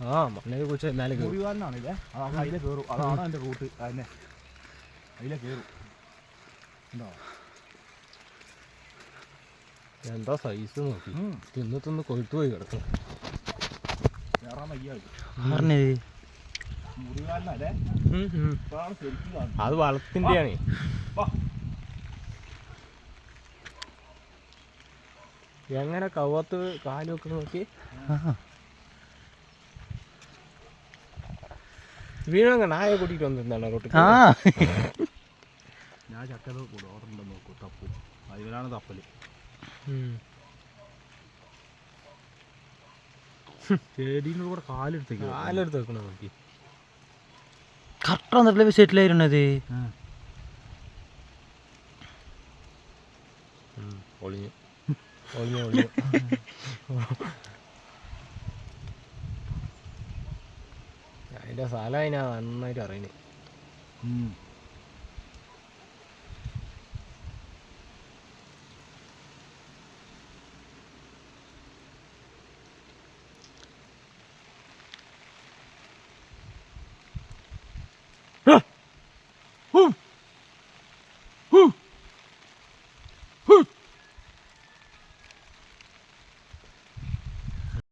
ആ മണ്ണൊക്കെ കുറിച്ച് മേലെ മുറിവാലിനാണില്ലേ അതിലെ കയറും അതാണ് എൻ്റെ റൂട്ട് അതന്നെ അതിലെ കയറും ഉണ്ടോ എന്താ സൈസ് നോക്കി തിന്ന് കൊഴുത്തു പോയി കിടക്കും കയറാൻ വയ്യായി മുറിവാലിനല്ലേ അത് വളത്തിൻ്റെയാണ് എങ്ങനെ കവത്ത് കാലൊക്കെ നോക്കി വീണങ്ങ നായെ കൂട്ടിട്ട് വന്നിരുന്നാണ് അങ്ങോട്ട് ഞാൻ ചക്കത കൂടും ഓർഡർ ഉണ്ടോ നോക്കൂ തപ്പു അതിലാണ് തപ്പല് ചെടീൻ്റെ കൂടെ കാലെടുത്ത് വെക്കണ നോക്കി കറക്റ്റ് വന്നിട്ടുള്ള സെറ്റിലായിരുന്നത് ഒളിഞ്ഞു ഒളിഞ്ഞു ഒളിഞ്ഞു അതിൻ്റെ സ്ഥലം അതിനാ നന്നായിട്ട് അറിയണേ